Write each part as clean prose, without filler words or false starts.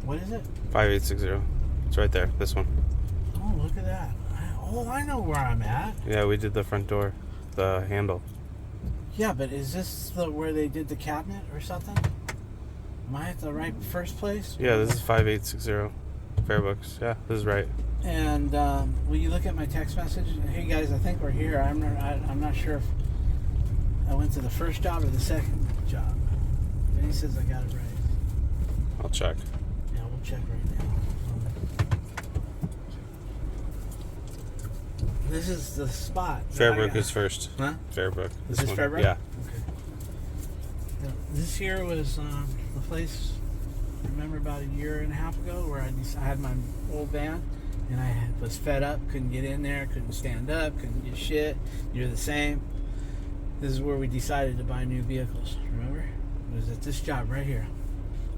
What is it? 5860. It's right there. This one. Oh, look at that. Oh, I know where I'm at. Yeah, we did the front door, the handle. Yeah, but is this where they did the cabinet or something? Am I at the right first place? Yeah, this is 5860. Fairbooks. Yeah, this is right. And will you look at my text message? Hey guys, I think we're here. I'm not sure if I went to the first job or the second job. Vinny says I got it right. I'll check. Yeah, we'll check right now. This is the spot. Fairbrook is first. Huh? Fairbrook. Is this Fairbrook? Yeah. Okay. Now, this here was the place. Remember about a year and a half ago where I had my old van and I was fed up, couldn't get in there, couldn't stand up, couldn't get shit. You're the same. This is where we decided to buy new vehicles. Remember? It was at this job right here.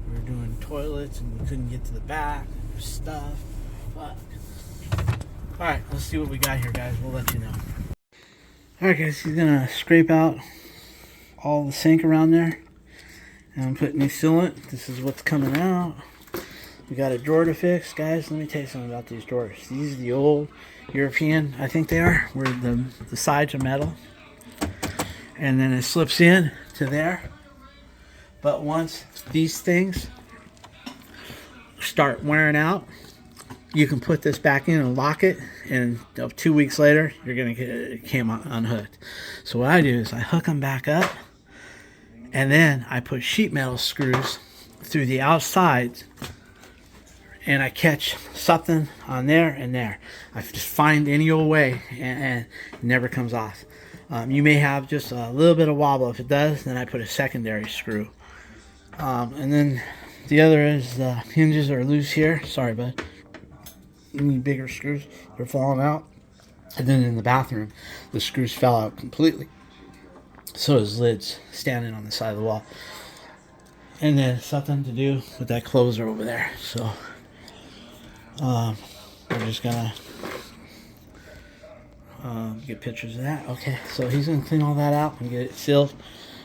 We were doing toilets and we couldn't get to the back. There's stuff. Fuck. Alright, let's see what we got here, guys. We'll let you know. Alright, guys, he's gonna scrape out all the sink around there. And I'm putting new sealant. This is what's coming out. We got a drawer to fix. Guys, let me tell you something about these drawers. These are the old European, I think they are, where the sides are metal. And then it slips in to there. But once these things start wearing out, you can put this back in and lock it, and 2 weeks later, you're going to get it came unhooked. So what I do is I hook them back up, and then I put sheet metal screws through the outside, and I catch something on there and there. I just find any old way, and it never comes off. You may have just a little bit of wobble. If it does, then I put a secondary screw. And then the other is the hinges are loose here. Sorry, bud. You need bigger screws. They're falling out. And then in the bathroom, the screws fell out completely. So his lid's standing on the side of the wall. And then something to do with that closer over there. So we're just gonna get pictures of that. Okay, so he's gonna clean all that out and get it sealed.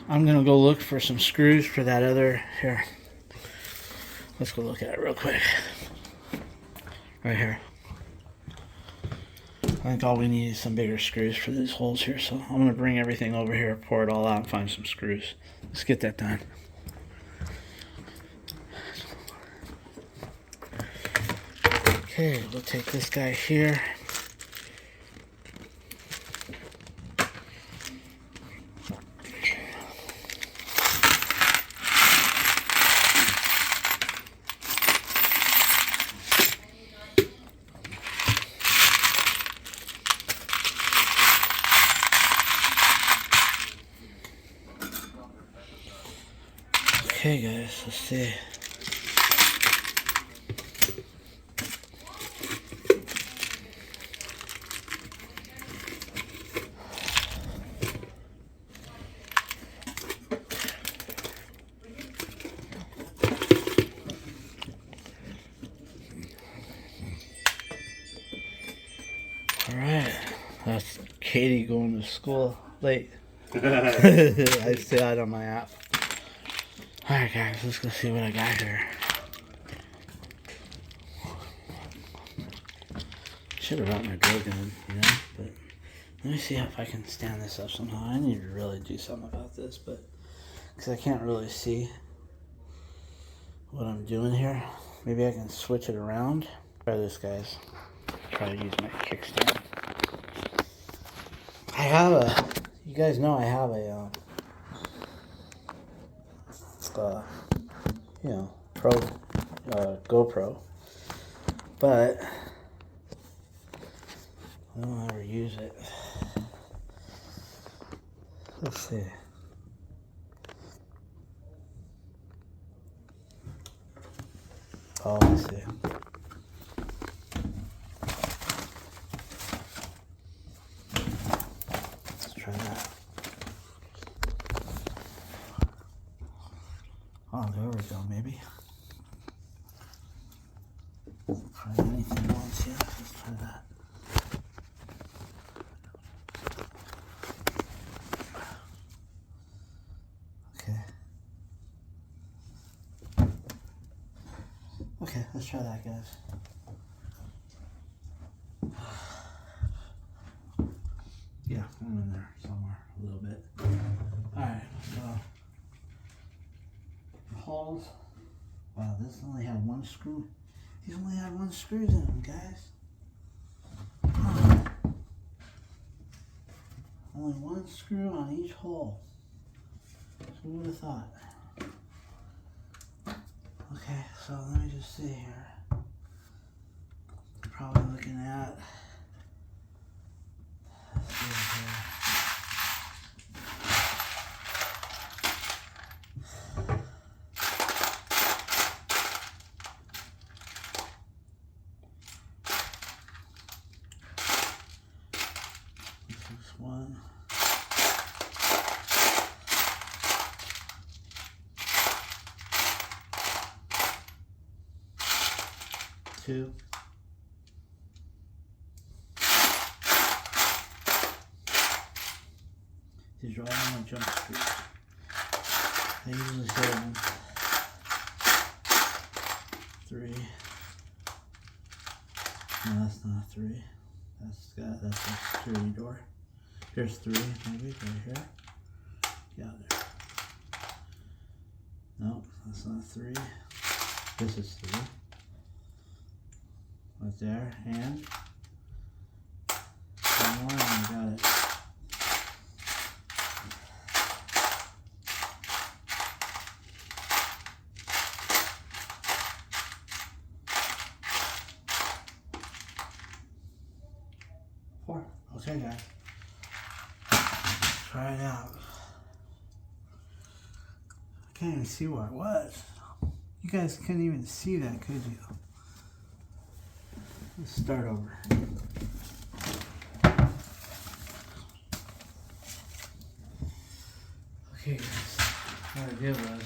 I'm gonna go look for some screws for that other here. Let's go look at it real quick. Right here. I think all we need is some bigger screws for these holes here. So I'm gonna bring everything over here, pour it all out, and find some screws. Let's get that done. Okay, we'll take this guy here. Okay guys, let's see. Alright, that's Katie going to school late. I see that on my app. Alright guys, let's go see what I got here. Should have brought my drill gun, you know, but let me see if I can stand this up somehow. I need to really do something about this, but because I can't really see what I'm doing here. Maybe I can switch it around. Try this, guys. Try to use my kickstand. I have a, you guys know I have a, you know, GoPro, but I don't ever use it. Let's see. Oh, let's see. Let's try that. Oh, there we go, maybe. Try anything else, yeah, let's try that. Okay. Okay, let's try that, guys. Yeah, I'm in there somewhere a little bit. Alright, so the holes. Wow, this only had one screw. These only had one screw in them, guys. Only one screw on each hole. So who would have thought? Okay, so let me just see here. Probably looking at. Let's see here. This is one. Two. These are all my jump screws. I usually say them. Three. No, that's not three. That's a security door. Here's three, maybe right here. Yeah, there. Nope, that's not three. This is three. Right there, and one more, and I got it. Four. Okay, guys. Try it out. I can't even see where it was. You guys couldn't even see that, could you? Let's start over. Okay, guys. What I did was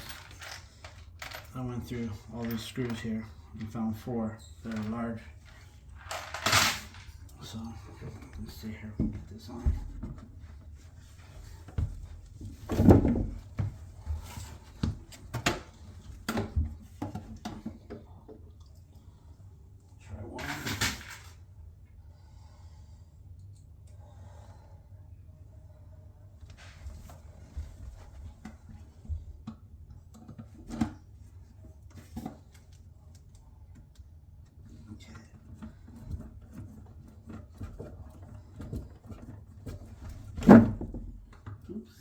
I went through all these screws here and found four that are large. So let's see here. We'll get this on. Try one. Okay. Oops.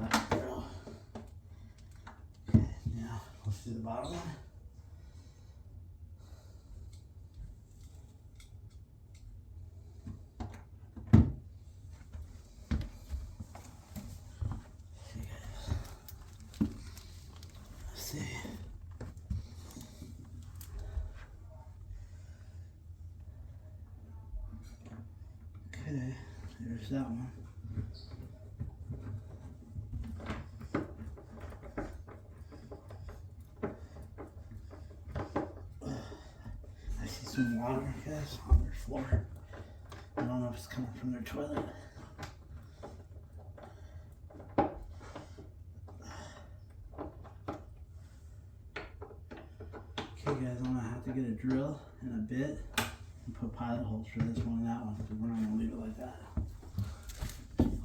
Left barrel. Okay, now let's do the bottom one. See, guys. Let's see. Okay, there's that one. I see some water, guys, on their floor. I don't know if it's coming from their toilet. Okay, guys, I'm gonna have to get a drill and a bit and put pilot holes for this one and that one because we're not gonna leave it like that.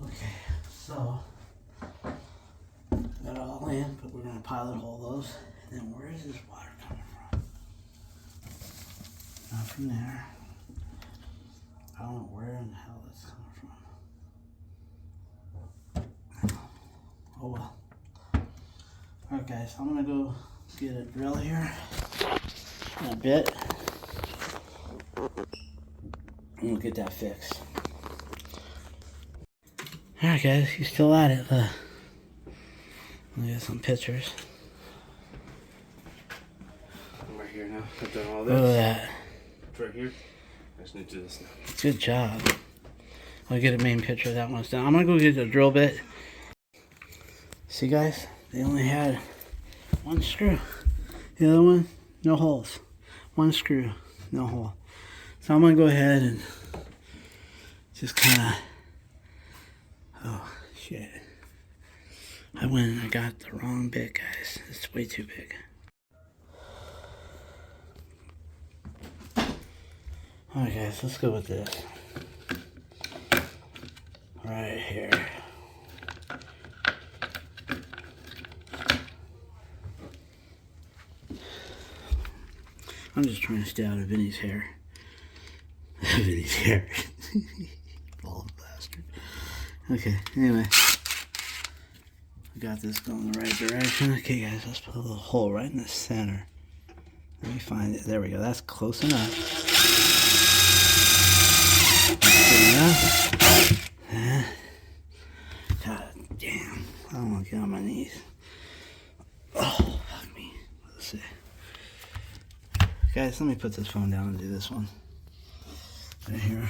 Okay, so got it all in, but we're gonna pilot hole those. And then where is this water coming from? Not from there. I don't know where in the hell that's coming from. Oh well. Alright guys, I'm gonna go get a drill here in a bit. And we'll get that fixed. Alright guys, he's still at it. Let me get some pictures. I'm right here now. I've done all Look at this. that. It's right here. I just need to do this now. Good job. I'll get a main picture of that one done. I'm gonna go get the drill bit. See guys, they only had one screw. The other one, no holes. One screw, no hole. So I'm gonna go ahead and just kind of, oh shit. I went and I got the wrong bit, guys. It's way too big. Alright guys, let's go with this. Right here. I'm just trying to stay out of Vinny's hair. Vinny's hair. Bald bastard. Okay, anyway. I got this going the right direction. Okay guys, let's put a little hole right in the center. Let me find it. There we go. That's close enough. That's good enough. God damn. I don't want to get on my knees. Oh, fuck me. Let's see. Guys, let me put this phone down and do this one. Right here.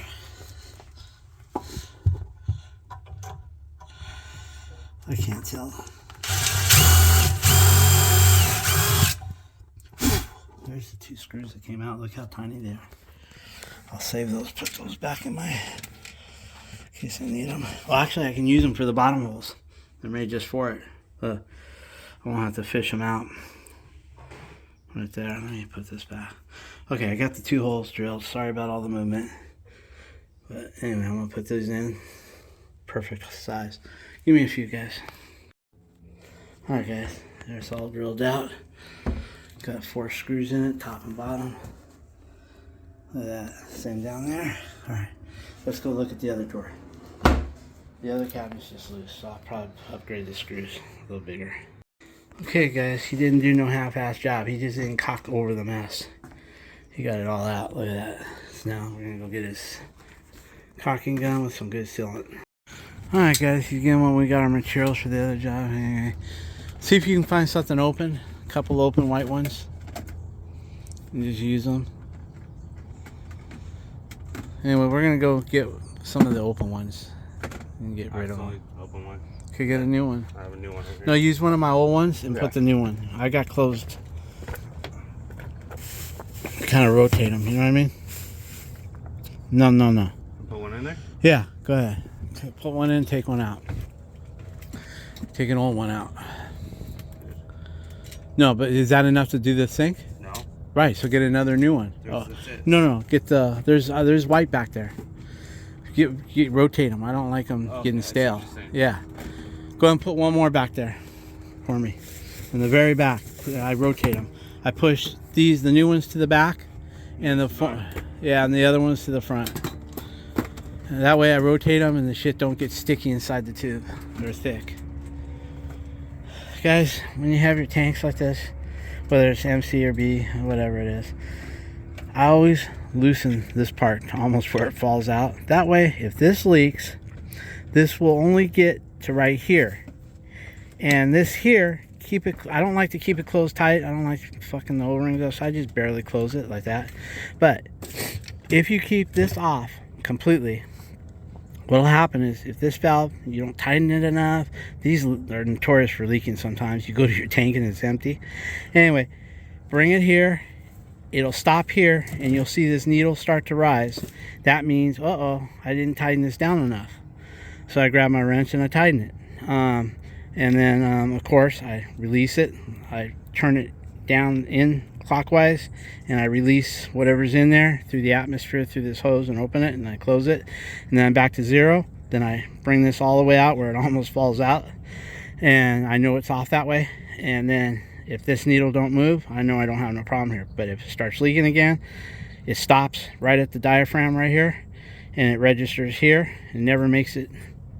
I can't tell. There's the 2 screws that came out. Look how tiny they are. I'll save those, put those back in my, in case I need them. Well, actually, I can use them for the bottom holes. They're made just for it. I won't have to fish them out. Right there. Let me put this back. Okay, I got the 2 holes drilled. Sorry about all the movement. But anyway, I'm going to put those in. Perfect size. Give me a few, guys. Alright, guys. There's all drilled out. Got 4 screws in it, top and bottom. Look at that. Same down there. Alright, let's go look at the other drawer. The other cabinet's just loose, so I'll probably upgrade the screws a little bigger. Okay, guys, he didn't do no half-ass job. He just didn't cock over the mess. He got it all out. Look at that. So now we're going to go get his caulking gun with some good sealant. Alright, guys, again, when we got our materials for the other job, anyway, see if you can find something open. A couple open white ones. And just use them. Anyway, we're going to go get some of the open ones and get rid of them. Open one. Could get a new one. I have a new one over here. No, use one of my old ones and put the new one. I got closed. Kind of rotate them, you know what I mean? No. Put one in there? Yeah, go ahead. Put one in, take one out. Take an old one out. No, but is that enough to do the sink? No. Right, so get another new one. That's it. No, get the, there's white back there. Rotate them. I don't like them getting stale. Yeah. Go ahead and put one more back there for me. In the very back, I rotate them. I push the new ones to the back, and the and the other ones to the front. And that way I rotate them, and the shit don't get sticky inside the tube. They're thick. Guys, when you have your tanks like this, whether it's MC or B, or whatever it is, I always loosen this part almost where it falls out. That way, if this leaks, this will only get to right here. And this here, keep it, I don't like to keep it closed tight. I don't like fucking the O-rings up, so I just barely close it like that. But if you keep this off completely, what'll happen is if this valve, you don't tighten it enough, these are notorious for leaking sometimes. You go to your tank and it's empty. Anyway, bring it here. It'll stop here, and you'll see this needle start to rise. That means, uh-oh, I didn't tighten this down enough. So I grab my wrench and I tighten it. And then, of course, I release it. I turn it down in clockwise, and I release whatever's in there through the atmosphere through this hose and open it, and I close it. And then I'm back to 0. Then I bring this all the way out where it almost falls out. And I know it's off that way. And then if this needle don't move, I know I don't have no problem here. But if it starts leaking again, it stops right at the diaphragm right here, and it registers here. It never makes it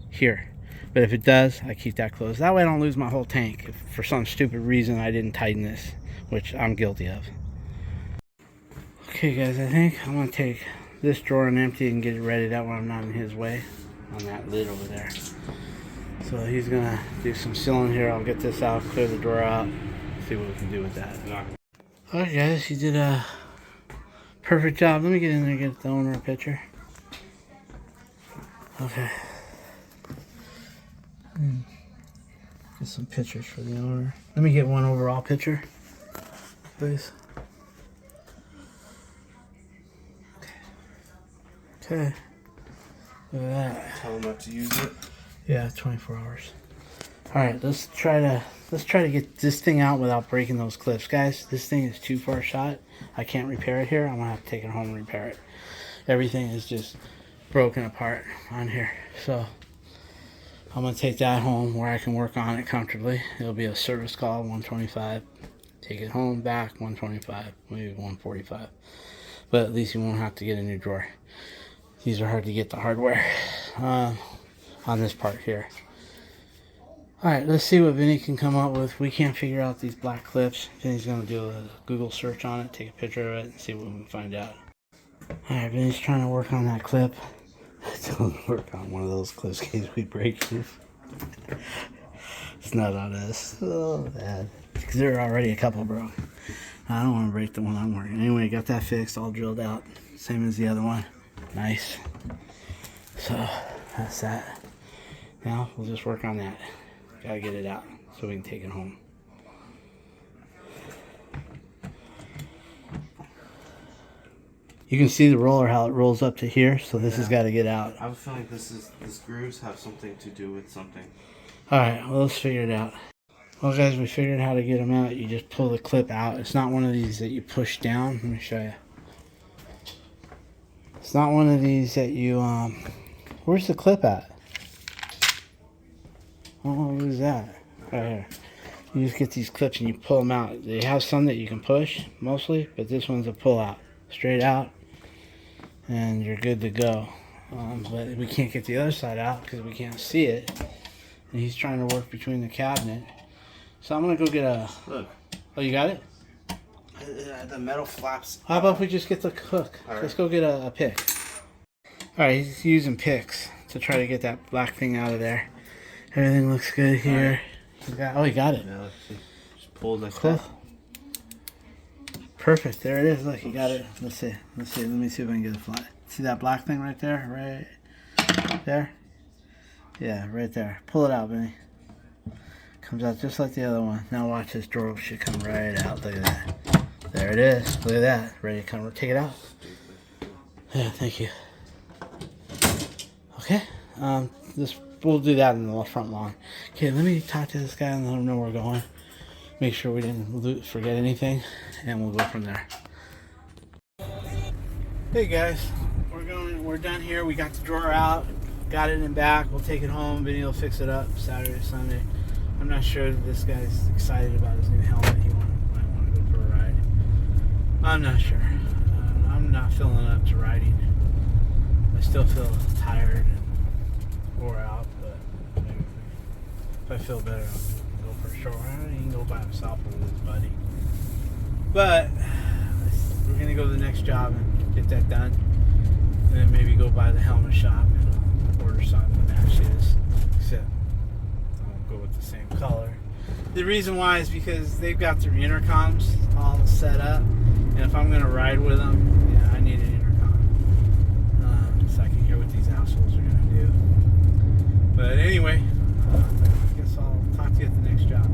here. But if it does, I keep that closed. That way I don't lose my whole tank if for some stupid reason I didn't tighten this, which I'm guilty of. Okay guys, I think I'm going to take this drawer and empty it and get it ready. That way I'm not in his way on that lid over there. So he's going to do some sealing here. I'll get this out, clear the drawer out, see what we can do with that. Alright guys, he did a perfect job. Let me get in there and get the owner a picture. Okay. Get some pictures for the owner. Let me get one overall picture, please. Okay. Look at that. Tell them not to use it. Yeah, 24 hours. All right, let's try to get this thing out without breaking those clips, guys. This thing is too far shot. I can't repair it here. I'm gonna have to take it home and repair it. Everything is just broken apart on here, so I'm gonna take that home where I can work on it comfortably. It'll be a service call, 125. Take it home, back, 125, maybe 145. But at least you won't have to get a new drawer. These are hard to get the hardware on this part here. Alright, let's see what Vinny can come up with. We can't figure out these black clips. Vinny's going to do a Google search on it, take a picture of it, and see what we can find out. Alright, Vinny's trying to work on that clip. Don't work on one of those clips in case we break it. It's not on us. Oh, bad. Because there are already a couple broke. I don't want to break the one I'm working. Anyway, got that fixed, all drilled out. Same as the other one. Nice. So, that's that. Now, we'll just work on that. Gotta get it out so we can take it home. You can see the roller, how it rolls up to here, so this has got to get out. I have a feeling these grooves have something to do with something. Alright, well, let's figure it out. Well, guys, we figured how to get them out. You just pull the clip out. It's not one of these that you push down. Let me show you. It's not one of these that you, where's the clip at? Oh, where's that? Right here. You just get these clips and you pull them out. They have some that you can push, mostly, but this one's a pull out. Straight out, and you're good to go. But we can't get the other side out because we can't see it. And he's trying to work between the cabinet. So I'm going to go get a... Look. Oh, you got it? The metal flaps. How about if we just get the hook? Right. Let's go get a pick. Alright, he's using picks to try to get that black thing out of there. Everything looks good here. He got it. Yeah, let's see. Just pull like Cool. that. Perfect. There it is. Look, you got it. Let's see. Let me see if I can get it flat. See that black thing right there? Right there? Yeah, right there. Pull it out, Benny. Comes out just like the other one. Now watch, this drawer should come right out. Look at that. There it is. Look at that. Ready to come. Take it out. Yeah, thank you. Okay. We'll do that in the front lawn. Okay, let me talk to this guy and let him know where we're going. Make sure we didn't forget anything, and we'll go from there. Hey guys, we're done here. We got the drawer out, got it in back. We'll take it home. Vinny will fix it up Saturday, Sunday. I'm not sure that this guy's excited about his new helmet. He might want to go for a ride. I'm not sure. I'm not feeling up to riding. I still feel tired and wore out, but maybe if I feel better, I'll go for a short ride. He can go by himself or with his buddy. But we're gonna go to the next job and get that done, and then maybe go by the helmet shop and order something that matches, except I'll go with the same color. The reason why is because they've got their intercoms all set up, and if I'm gonna ride with them, yeah, I need an intercom so I can hear what these assholes are gonna do. But anyway, I guess I'll talk to you at the next job.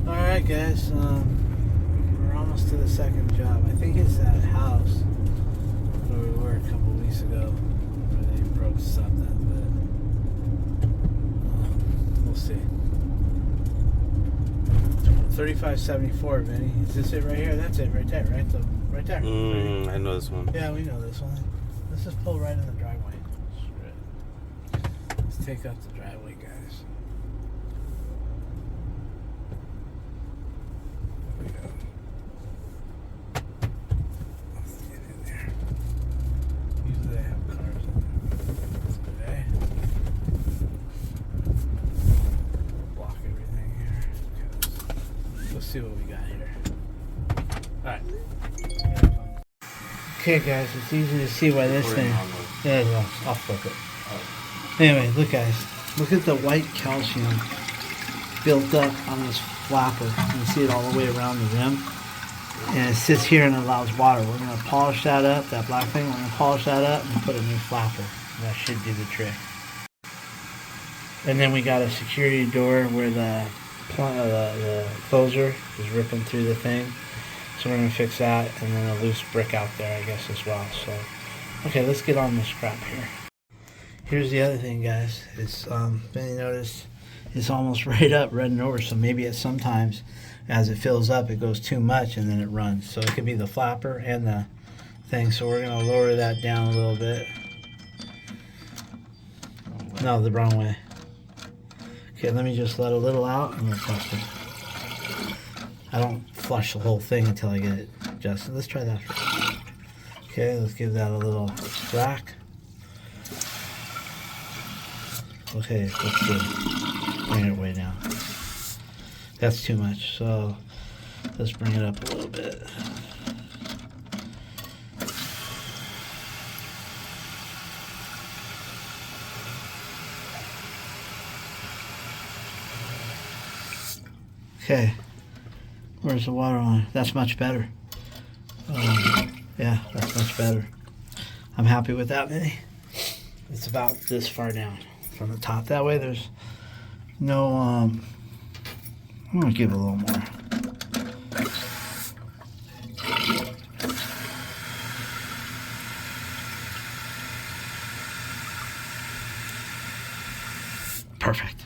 Alright guys, we're almost to the second job. I think it's that house where we were a couple weeks ago where they broke something, but we'll see. 3574, Vinny. Is this it right here? That's it right there, right? Right there. I know this one. Yeah, we know this one. Let's just pull right in the driveway. Let's take up the driveway, guys. There we go. Let's get in there. Usually they have cars in there. Today. Block everything here. Let's see what we got here. Alright. Okay guys, it's easy to see why this thing... Yeah, I'll flip it. Anyway, look guys. Look at the white calcium built up on this flapper. You can see it all the way around the rim. And it sits here and allows water. We're going to polish that up, that black thing. We're going to polish that up and put a new flapper. That should do the trick. And then we got a security door where the closer is ripping through the thing. So we're gonna fix that, and then a loose brick out there, I guess, as well. So, okay, let's get on this crap here. Here's the other thing, guys. It's then you notice it's almost right up, running over. So maybe at sometimes, as it fills up, it goes too much, and then it runs. So it could be the flapper and the thing. So we're gonna lower that down a little bit. No, the wrong way. Okay, let me just let a little out, and we'll test it. I don't flush the whole thing until I get it adjusted. Let's try that first. Okay, let's give that a little whack. Okay, let's do. Bring it way down. That's too much, so let's bring it up a little bit. Okay, where's the water line? That's much better. Yeah, that's much better. I'm happy with that, Vinny. It's about this far down from the top. That way there's no, I'm gonna give it a little more. Perfect.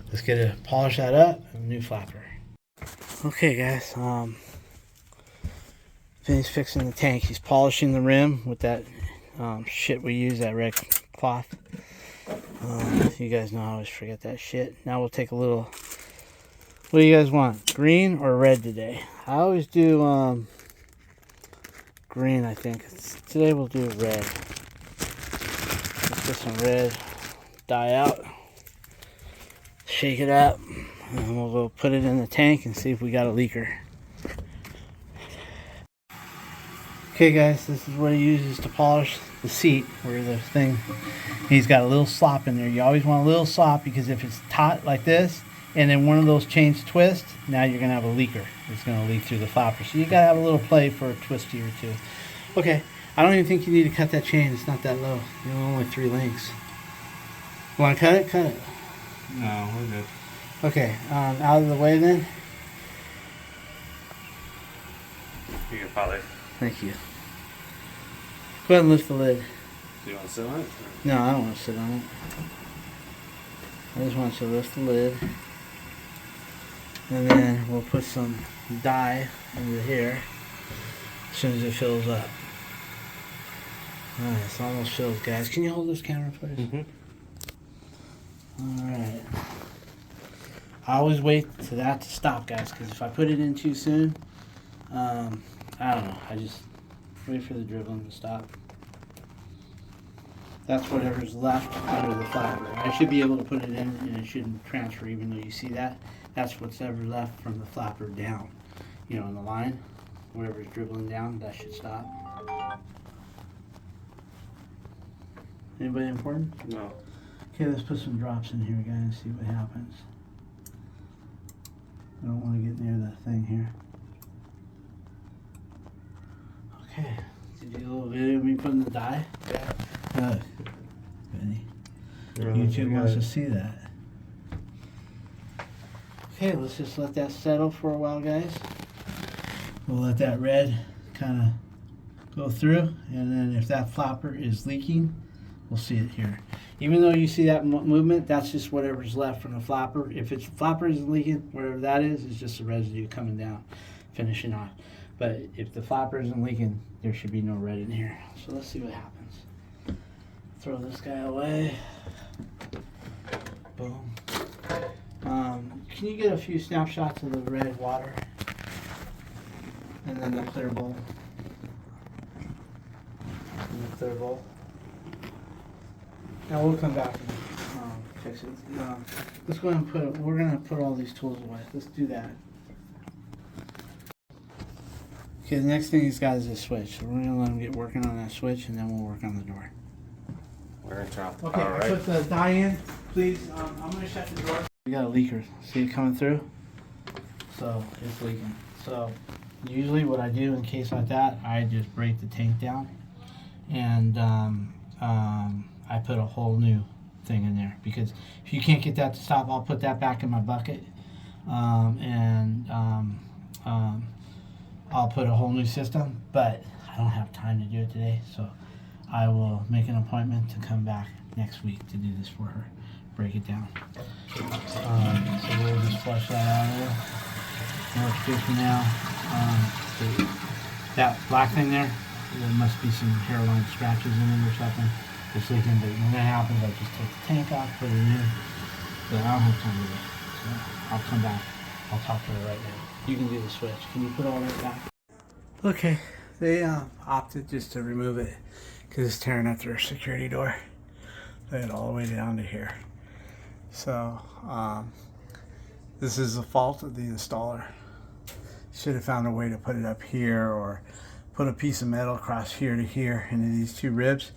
Let's get it, polish that up, and a new flapper. Okay, guys. Vinny's fixing the tank. He's polishing the rim with that shit we use, that red cloth. You guys know I always forget that shit. Now we'll take a little. What do you guys want? Green or red today? I always do green. I think today we'll do red. Let's get some red dye out. Shake it up, and we'll go put it in the tank and see if we got a leaker. Okay, guys, this is what he uses to polish the seat, where the thing, he's got a little slop in there. You always want a little slop, because if it's taut like this, and then one of those chains twist, now you're going to have a leaker. It's going to leak through the flapper. So you got to have a little play for a twisty or two. Okay, I don't even think you need to cut that chain. It's not that low. You know, only 3 links. Want to cut it? Cut it. No, we're good. Okay, out of the way then. You can probably. Thank you. Go ahead and lift the lid. Do you want to sit on it? No, I don't want to sit on it. I just want you to lift the lid. And then we'll put some dye into here as soon as it fills up. Alright, it's almost filled, guys. Can you hold this camera, please? Mm-hmm. Alright. I always wait for that to stop, guys, because if I put it in too soon, I don't know. I just wait for the dribbling to stop. That's whatever's left under the flapper. I should be able to put it in and it shouldn't transfer, even though you see that. That's what's ever left from the flapper down. You know, in the line, whatever's dribbling down, that should stop. Anybody important? No. Okay, let's put some drops in here, guys, see what happens. I don't want to get near the thing here. Okay, did you do a little video of me putting the dye? Yeah. Good. Benny. YouTube wants to see that. Okay, let's just let that settle for a while, guys. We'll let that red kind of go through, and then if that flapper is leaking, we'll see it here. Even though you see that movement, that's just whatever's left from the flapper. If it's flapper isn't leaking, whatever that is, it's just the residue coming down, finishing off. But if the flapper isn't leaking, there should be no red in here. So let's see what happens. Throw this guy away. Boom. Can you get a few snapshots of the red water? And then the clear bowl. And the clear bowl. Now we'll come back and fix it. Let's go ahead and put it, we're going to put all these tools away. Let's do that. Okay, the next thing he's got is a switch. So we're going to let him get working on that switch, and then we'll work on the door. We're in trouble. Okay, All right. put the dye in, please. I'm going to shut the door. We got a leaker. See it coming through? So it's leaking. So usually what I do in case like that, I just break the tank down, and I put a whole new thing in there, because if you can't get that to stop, I'll put that back in my bucket, I'll put a whole new system, but I don't have time to do it today, so I will make an appointment to come back next week to do this for her, break it down. So we'll just flush that out of there. Works good for now. That black thing there must be some hairline scratches in it or something. Just leaking, but when that happens, I just take the tank off, put it in. But I don't have time to do it, so I'll come back. I'll talk to her right now. You can do the switch. Can you put all that back? Okay, they opted just to remove it because it's tearing up their security door. They had all the way down to here. So this is the fault of the installer. Should have found a way to put it up here or put a piece of metal across here to here into these two ribs,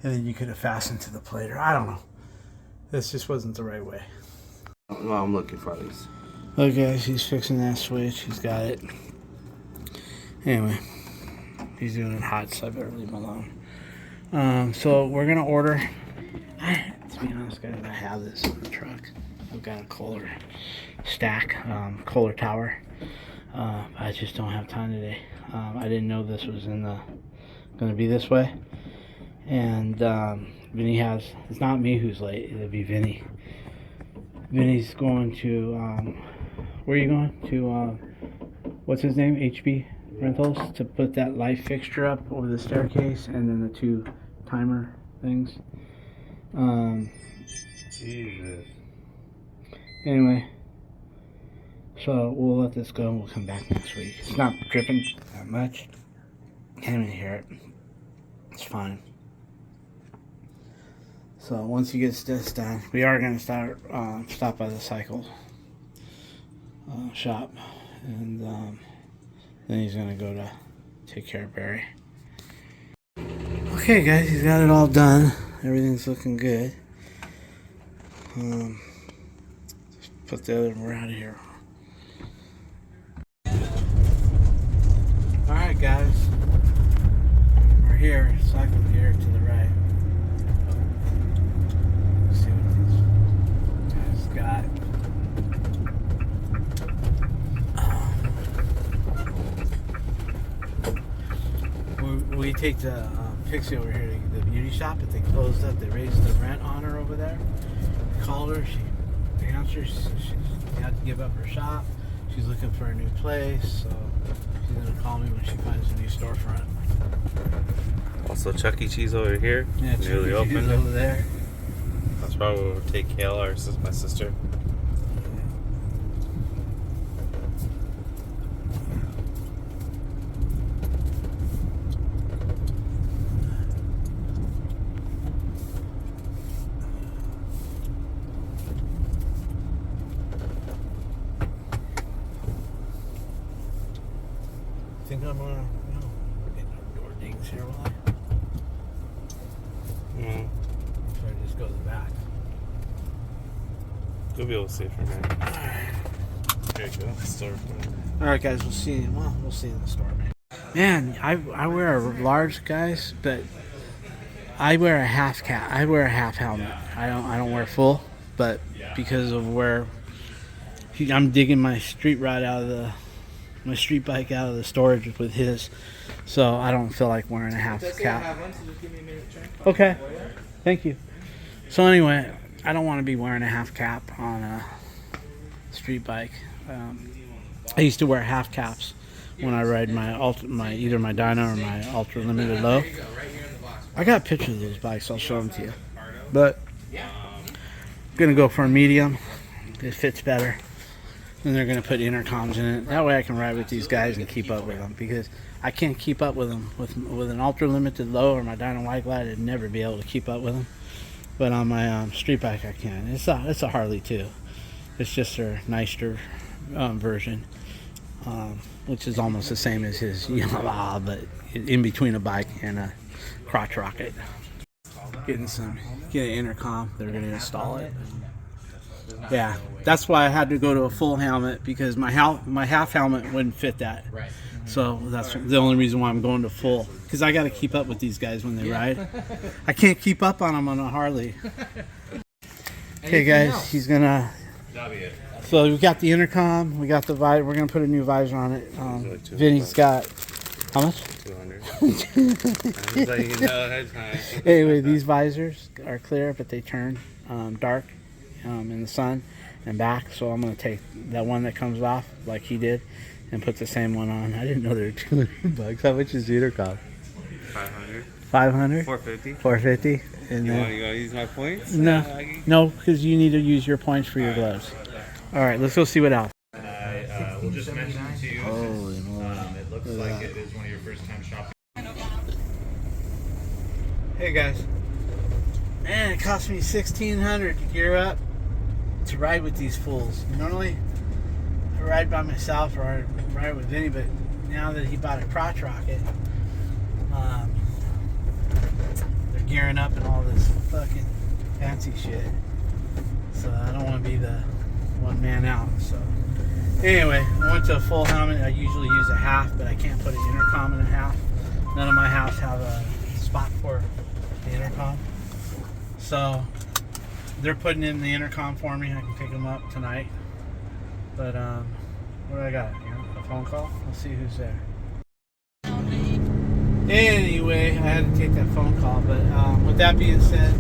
and then you could have fastened to the plate, or I don't know. This just wasn't the right way. Well, I'm looking for these. Look guys, he's fixing that switch. He's got it. Anyway, he's doing it hot, so I better leave him alone. So we're gonna order. To be honest, guys, I have this in the truck. I've got a Kohler stack, Kohler tower. I just don't have time today. I didn't know this was gonna be this way. And Vinny has. It's not me who's late. It'll be Vinny. Vinny's going to. Where are you going to? What's his name? HB Rentals, to put that light fixture up over the staircase, and then the two timer things. Jesus. Anyway, so we'll let this go and we'll come back next week. It's not dripping that much. Can't even hear it. It's fine. So once he gets this done, we are going to stop by the cycle shop, and then he's going to go to take care of Barry. Okay guys, he's got it all done. Everything's looking good. Just put the other one out of here. Alright guys, we're here, cycle gear to the right. Let's see what these guys got. We take the Pixie over here to the beauty shop, but they closed up. They raised the rent on her over there. I called her. She answered. She said she had to give up her shop. She's looking for a new place, so she's gonna call me when she finds a new storefront. Also, Chuck E. Cheese over here. Yeah, nearly Chuck E. Cheese opened over there. That's probably where we'll take Kayla, my sister. I think I'm gonna get no door dings here, will I? Mm. Or just go to the back. You'll be able to see it from here. There you go. Store. All right, guys. We'll see you in the store, man. Man, I wear a large, guys, but I wear a half cap. I wear a half helmet. I don't wear full, but because of where I'm digging my street rod my street bike out of the storage with his, so I don't feel like wearing a half cap. Okay, thank you. So anyway, I don't want to be wearing a half cap on a street bike. I used to wear half caps when I ride either my Dyna or my Ultra Limited Low. I got pictures of those bikes. I'll show them to you. But I'm gonna go for a medium. It fits better. Then they're gonna put intercoms in it. That way I can ride with these guys and keep up with them, because I can't keep up with them with an Ultra Limited Low or my Dyna White Glide. I'd never be able to keep up with them. But on my street bike I can. It's a Harley too. It's just their nicer version, which is almost the same as his Yamaha, but in between a bike and a crotch rocket. Get an intercom. They're gonna install it. Yeah, that's why I had to go to a full helmet, because my half helmet wouldn't fit that. So that's the only reason why I'm going to full, because I got to keep up with these guys when they ride. I can't keep up on them on a Harley. Okay, guys, he's gonna So we got the intercom, we got the visor. We're gonna put a new visor on it. Like Vinny's got how much? 200. That's how you can tell ahead of time. Anyway, these visors are clear, but they turn dark in the sun and back. So I'm gonna take that one that comes off like he did and put the same one on. I didn't know they were $200. How much is the intercom? 500. 500. 450. 450. And You then want to use my points? no, because you need to use your points for your gloves. All right, let's go see what else. And I will just mention to you, Holy since, moly. it looks like it is one of your first time shopping. Hey guys, man, it cost me $1,600 to gear up to ride with these fools. Normally, I ride by myself or I ride with Vinny, but now that he bought a crotch rocket, they're gearing up and all this fucking fancy shit. So I don't want to be the one man out. So anyway, I went to a full helmet. I usually use a half, but I can't put an intercom in a half. None of my halves have a spot for the intercom. So they're putting in the intercom for me. I can pick them up tonight. But what do I got? A phone call? Let's see who's there. Anyway, I had to take that phone call. But with that being said,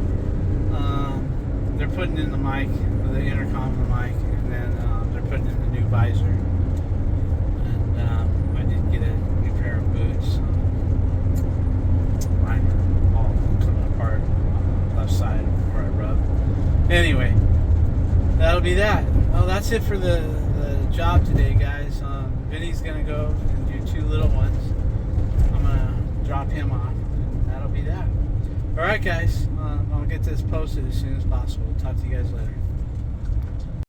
they're putting in the mic, the intercom in the mic, and then they're putting in the new visor. And I did get a new pair of boots. Mine are all coming apart on the left side where I rub. Anyway, that'll be that. Well, that's it for the job today, guys. Vinny's gonna go and do 2 little ones. I'm gonna drop him off, and that'll be that. All right, guys. I'll get this posted as soon as possible. Talk to you guys later.